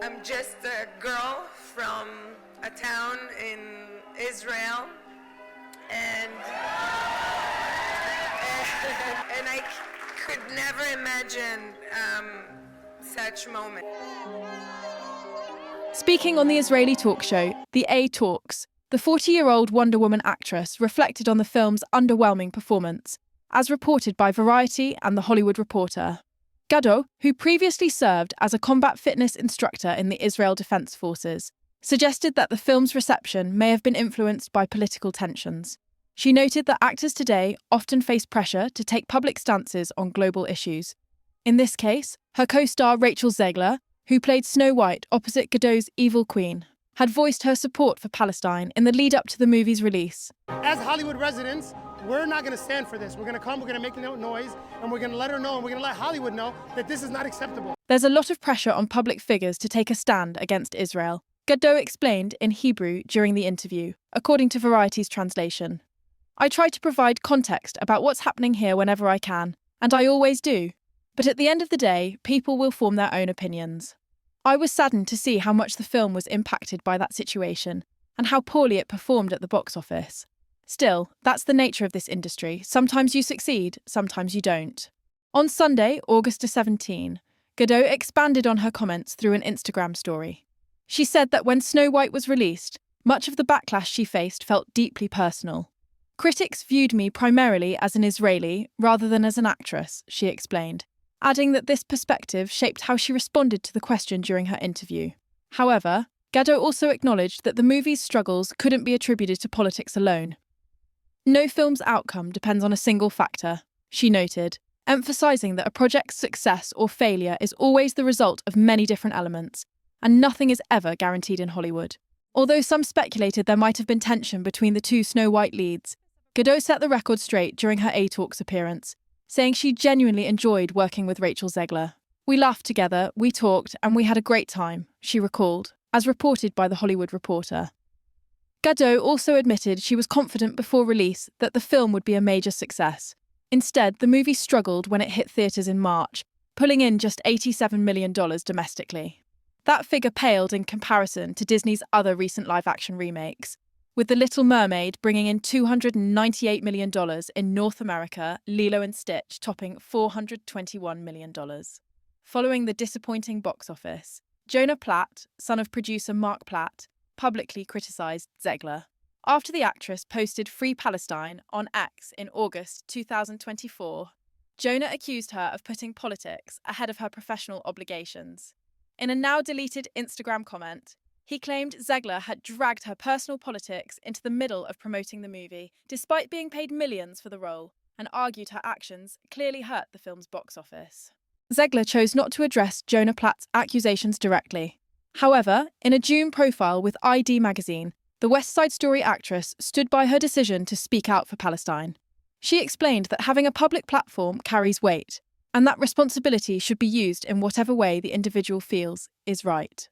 I'm just a girl from a town in Israel, and I could never imagine such moment. Speaking on the Israeli talk show, The A Talks, the 40-year-old Wonder Woman actress reflected on the film's underwhelming performance, as reported by Variety and The Hollywood Reporter. Gadot, who previously served as a combat fitness instructor in the Israel Defense Forces, suggested that the film's reception may have been influenced by political tensions. She noted that actors today often face pressure to take public stances on global issues. In this case, her co-star Rachel Zegler, who played Snow White opposite Gadot's evil queen, had voiced her support for Palestine in the lead-up to the movie's release. As Hollywood residents, we're not going to stand for this. We're going to come, we're going to make no noise, and we're going to let her know, and we're going to let Hollywood know that this is not acceptable. There's a lot of pressure on public figures to take a stand against Israel, Gadot explained in Hebrew during the interview, according to Variety's translation. I try to provide context about what's happening here whenever I can, and I always do. But at the end of the day, people will form their own opinions. I was saddened to see how much the film was impacted by that situation, and how poorly it performed at the box office. Still, that's the nature of this industry. Sometimes you succeed, sometimes you don't. On Sunday, August 17, Gadot expanded on her comments through an Instagram story. She said that when Snow White was released, much of the backlash she faced felt deeply personal. Critics viewed me primarily as an Israeli rather than as an actress, she explained, adding that this perspective shaped how she responded to the question during her interview. However, Gadot also acknowledged that the movie's struggles couldn't be attributed to politics alone. No film's outcome depends on a single factor, she noted, emphasizing that a project's success or failure is always the result of many different elements, and nothing is ever guaranteed in Hollywood. Although some speculated there might have been tension between the two Snow White leads, Gadot set the record straight during her A-Talks appearance, saying she genuinely enjoyed working with Rachel Zegler. We laughed together, we talked, and we had a great time, she recalled, as reported by The Hollywood Reporter. Gadot also admitted she was confident before release that the film would be a major success. Instead, the movie struggled when it hit theatres in March, pulling in just $87 million domestically. That figure paled in comparison to Disney's other recent live-action remakes, with The Little Mermaid bringing in $298 million in North America, Lilo and Stitch topping $421 million. Following the disappointing box office, Jonah Platt, son of producer Mark Platt, publicly criticised Zegler. After the actress posted Free Palestine on X in August 2024, Jonah accused her of putting politics ahead of her professional obligations. In a now-deleted Instagram comment, he claimed Zegler had dragged her personal politics into the middle of promoting the movie, despite being paid millions for the role, and argued her actions clearly hurt the film's box office. Zegler chose not to address Jonah Platt's accusations directly. However, in a June profile with ID magazine, the West Side Story actress stood by her decision to speak out for Palestine. She explained that having a public platform carries weight, and that responsibility should be used in whatever way the individual feels is right.